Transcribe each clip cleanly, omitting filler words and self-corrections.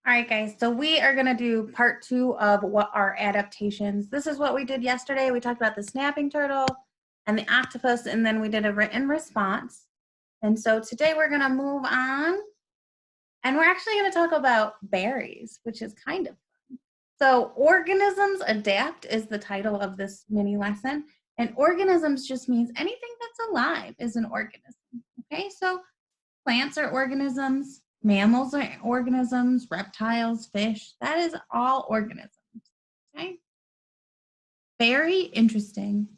All right, guys, so we are going to do part 2 of what are adaptations. This is what we did yesterday. We talked about the snapping turtle and the octopus, and then we did a written response. And so today we're going to move on, and we're actually going to talk about berries, which is kind of fun. So organisms adapt is the title of this mini lesson, and organisms just means anything that's alive is an organism. Okay, so plants are organisms, mammals are organisms, reptiles, fish, that is all organisms, okay? Very interesting.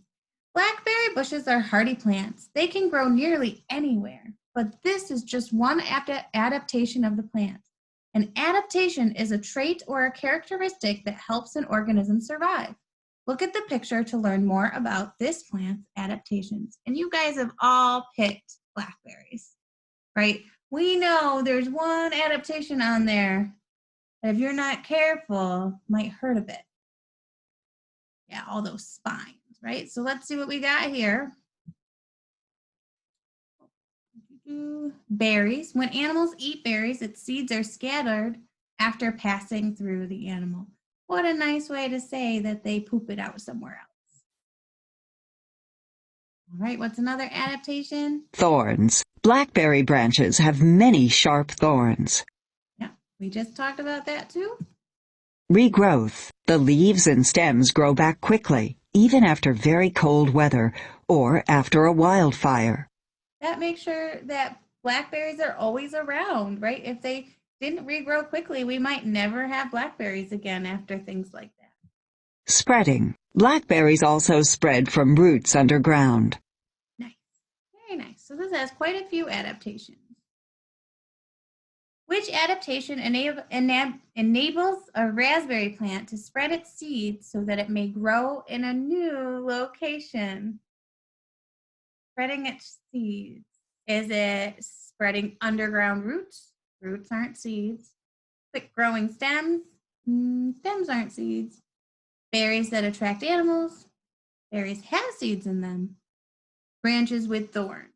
Blackberry bushes are hardy plants. They can grow nearly anywhere, but this is just one adaptation of the plant. An adaptation is a trait or a characteristic that helps an organism survive. Look at the picture to learn more about this plant's adaptations. And you guys have all picked blackberries, right? We know there's one adaptation on there that if you're not careful, might hurt a bit. Yeah, all those spines, right? So let's see what we got here. Berries. When animals eat berries, its seeds are scattered after passing through the animal. What a nice way to say that they poop it out somewhere else. All right, what's another adaptation? Thorns. Blackberry branches have many sharp thorns. Yeah, we just talked about that too. Regrowth. The leaves and stems grow back quickly, even after very cold weather or after a wildfire. That makes sure that blackberries are always around, right? If they didn't regrow quickly, we might never have blackberries again after things like that. Spreading. Blackberries also spread from roots underground. Nice, very nice. So this has quite a few adaptations. Which adaptation enables a raspberry plant to spread its seeds so that it may grow in a new location? Spreading its seeds. Is it spreading underground roots? Roots aren't seeds. Quick growing stems? Stems aren't seeds. Berries that attract animals? Berries have seeds in them. Branches with thorns.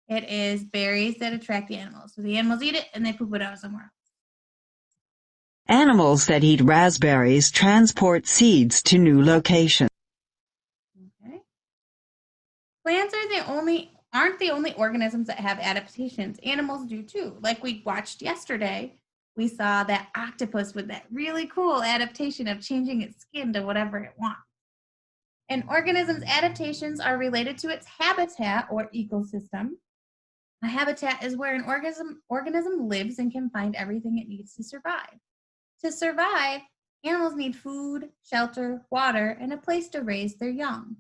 It is berries that attract the animals. So the animals eat it and they poop it out somewhere else. Animals that eat raspberries transport seeds to new locations. Okay. Plants aren't the only organisms that have adaptations. Animals do too. Like we watched yesterday, we saw that octopus with that really cool adaptation of changing its skin to whatever it wants. An organism's adaptations are related to its habitat or ecosystem. A habitat is where an organism lives and can find everything it needs to survive. To survive, animals need food, shelter, water, and a place to raise their young.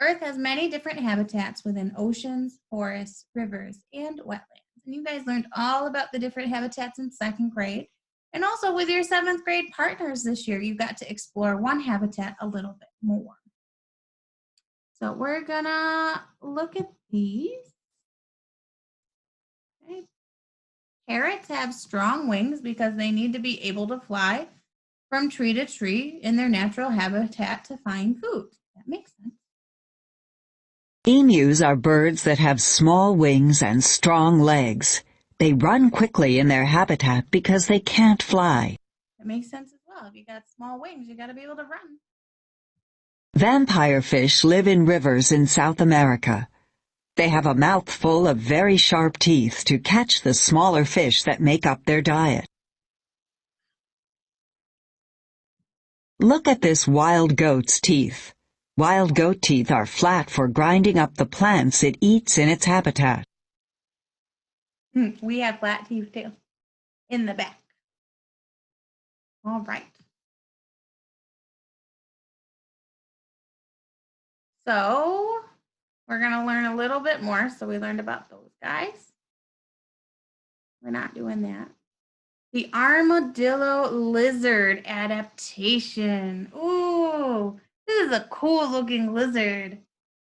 Earth has many different habitats within oceans, forests, rivers, and wetlands. And you guys learned all about the different habitats in 2nd grade. And also with your 7th grade partners this year, you got to explore one habitat a little bit more. So we're gonna look at these. Okay. Parrots have strong wings because they need to be able to fly from tree to tree in their natural habitat to find food. That makes sense. Emus are birds that have small wings and strong legs. They run quickly in their habitat because they can't fly. That makes sense as well. If you got small wings, you got to be able to run. Vampire fish live in rivers in South America. They have a mouth full of very sharp teeth to catch the smaller fish that make up their diet. Look at this wild goat's teeth. Wild goat teeth are flat for grinding up the plants it eats in its habitat. We have flat teeth too, in the back. All right. So we're going to learn a little bit more. So we learned about those guys. We're not doing that. The armadillo lizard adaptation. Ooh, this is a cool looking lizard.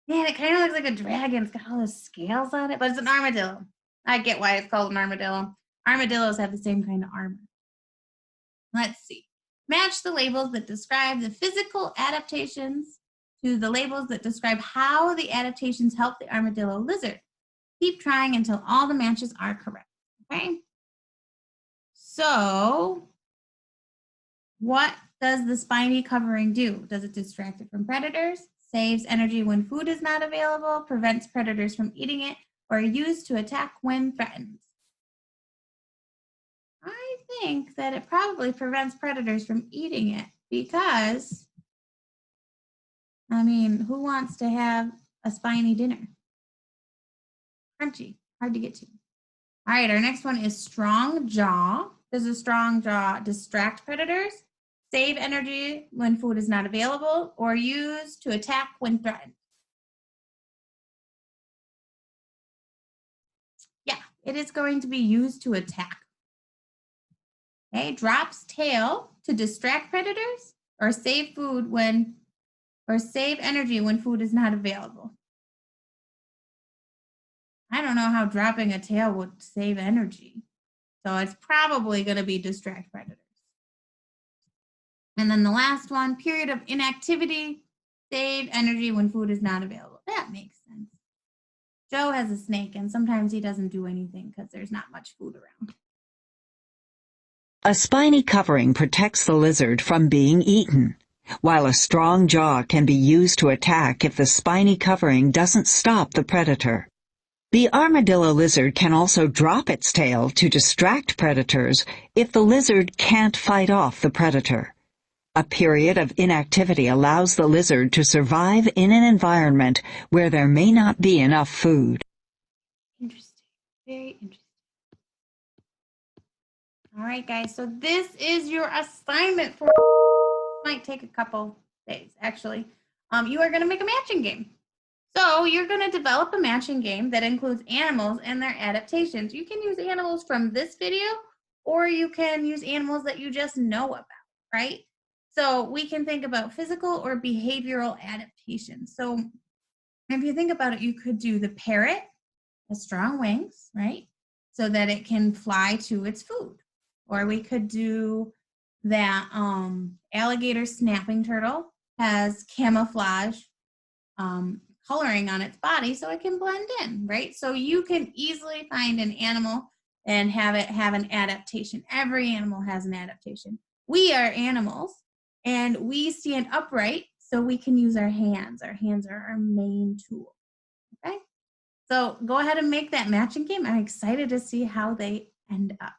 Man, it kind of looks like a dragon. It's got all those scales on it, but it's an armadillo. I get why it's called an armadillo. Armadillos have the same kind of armor. Let's see. Match the labels that describe the physical adaptations to the labels that describe how the adaptations help the armadillo lizard. Keep trying until all the matches are correct, okay? So what does the spiny covering do? Does it distract it from predators, saves energy when food is not available, prevents predators from eating it, or used to attack when threatened? I think that it probably prevents predators from eating it because, I mean, who wants to have a spiny dinner? Crunchy, hard to get to. All right, our next one is strong jaw. Does a strong jaw distract predators, save energy when food is not available, or use to attack when threatened? Yeah, it is going to be used to attack. Okay, drops tail to distract predators or save food when or save energy when food is not available. I don't know how dropping a tail would save energy. So it's probably going to be distract predators. And then the last one, period of inactivity, save energy when food is not available. That makes sense. Joe has a snake and sometimes he doesn't do anything because there's not much food around. A spiny covering protects the lizard from being eaten, while a strong jaw can be used to attack if the spiny covering doesn't stop the predator. The armadillo lizard can also drop its tail to distract predators if the lizard can't fight off the predator. A period of inactivity allows the lizard to survive in an environment where there may not be enough food. Interesting. Very interesting. All right, guys. So this is your assignment for might take a couple days, actually. You are going to make a matching game. So you're going to develop a matching game that includes animals and their adaptations. You can use animals from this video, or you can use animals that you just know about, right? So we can think about physical or behavioral adaptations. So if you think about it, you could do the parrot has strong wings, right? So that it can fly to its food. Or we could do that alligator snapping turtle has camouflage coloring on its body so it can blend in, right? So you can easily find an animal and have it have an adaptation. Every animal has an adaptation. We are animals and we stand upright so we can use our hands. Our hands are our main tool, okay? So go ahead and make that matching game. I'm excited to see how they end up.